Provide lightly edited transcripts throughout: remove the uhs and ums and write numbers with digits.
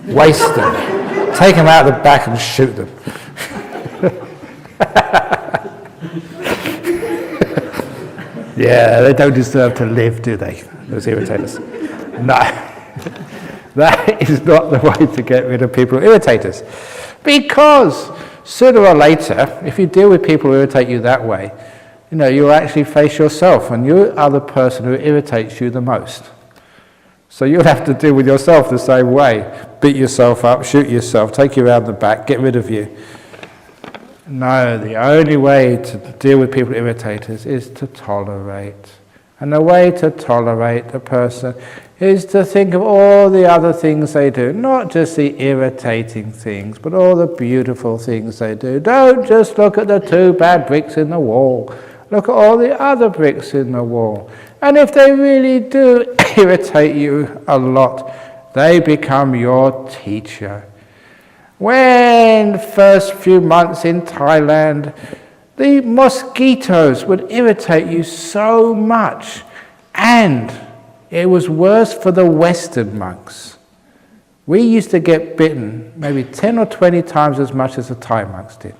Waste them. Take them out the back and shoot them. Yeah, they don't deserve to live, do they? Those irritators. No. That is not the way to get rid of people who irritate us. Because sooner or later, if you deal with people who irritate you that way, you'll actually face yourself, and you are the person who irritates you the most. So you'll have to deal with yourself the same way. Beat yourself up, shoot yourself, take you around the back, get rid of you. No, the only way to deal with people who irritate us is to tolerate. And the way to tolerate a person is to think of all the other things they do, not just the irritating things, but all the beautiful things they do. Don't just look at the 2 bad bricks in the wall. Look at all the other bricks in the wall. And if they really do irritate you a lot, they become your teacher. When first few months in Thailand, the mosquitoes would irritate you so much, and it was worse for the Western monks. We used to get bitten maybe 10 or 20 times as much as the Thai monks did.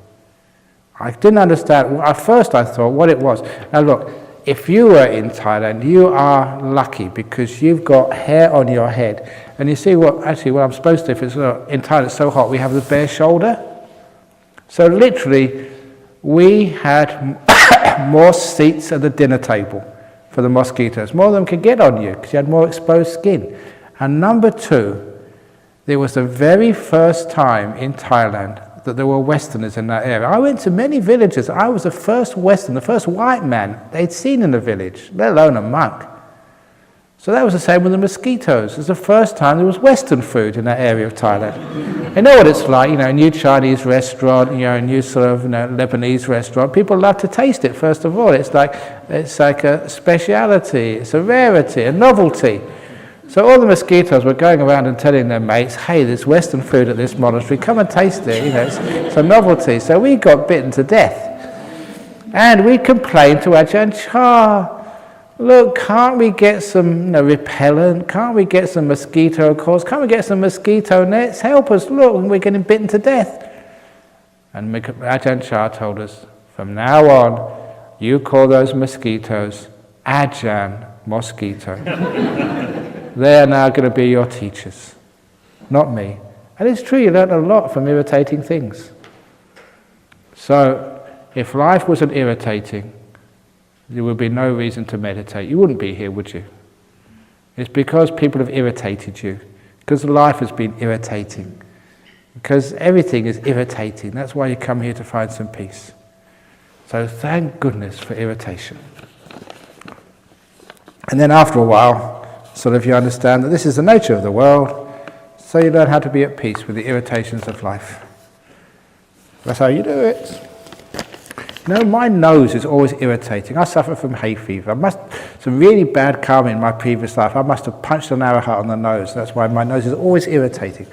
I didn't understand. At first I thought what it was. Now look, if you were in Thailand, you are lucky because you've got hair on your head. And you see what I'm supposed to, if it's in Thailand it's so hot, we have the bare shoulder. So literally, we had more seats at the dinner table for the mosquitoes. More of them could get on you because you had more exposed skin. And number 2, there was the very first time in Thailand that there were Westerners in that area. I went to many villages. I was the first Western, the first white man they'd seen in the village, let alone a monk. So that was the same with the mosquitoes. It was the first time there was Western food in that area of Thailand. You know what it's like, a new Chinese restaurant, a new sort of Lebanese restaurant. People love to taste it, first of all. It's like a speciality, it's a rarity, a novelty. So all the mosquitoes were going around and telling their mates, hey, there's Western food at this monastery, come and taste it, it's a novelty. So we got bitten to death. And we complained to Ajahn Chah, look, can't we get some repellent? Can't we get some mosquito coils? Can't we get some mosquito nets? Help us, look, we're getting bitten to death. And Ajahn Chah told us, from now on, you call those mosquitoes Ajahn Mosquito. They are now going to be your teachers, not me. And it's true, you learn a lot from irritating things. So, if life wasn't irritating, there would be no reason to meditate. You wouldn't be here, would you? It's because people have irritated you, because life has been irritating, because everything is irritating. That's why you come here to find some peace. So thank goodness for irritation. And then after a while, sort of you understand that this is the nature of the world, so you learn how to be at peace with the irritations of life. That's how you do it. My nose is always irritating. I suffer from hay fever. Some really bad karma in my previous life. I must have punched an arrowhead on the nose. That's why my nose is always irritating.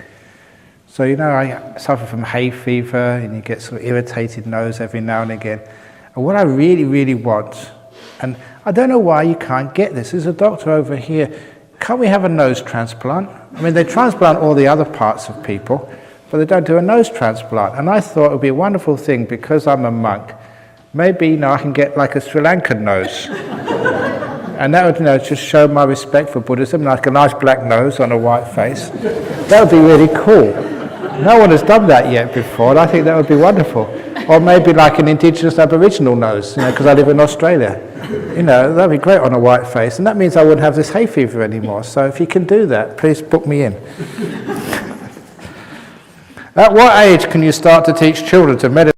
So, I suffer from hay fever, and you get sort of irritated nose every now and again. And what I really, really want, and I don't know why you can't get this. There's a doctor over here. Can't we have a nose transplant? I mean, they transplant all the other parts of people, but they don't do a nose transplant. And I thought it would be a wonderful thing, because I'm a monk, maybe I can get like a Sri Lankan nose. And that would just show my respect for Buddhism, like a nice black nose on a white face. That would be really cool. No one has done that yet before, and I think that would be wonderful. Or maybe like an indigenous Aboriginal nose, because I live in Australia. That would be great on a white face, and that means I wouldn't have this hay fever anymore. So if you can do that, please book me in. At what age can you start to teach children to meditate?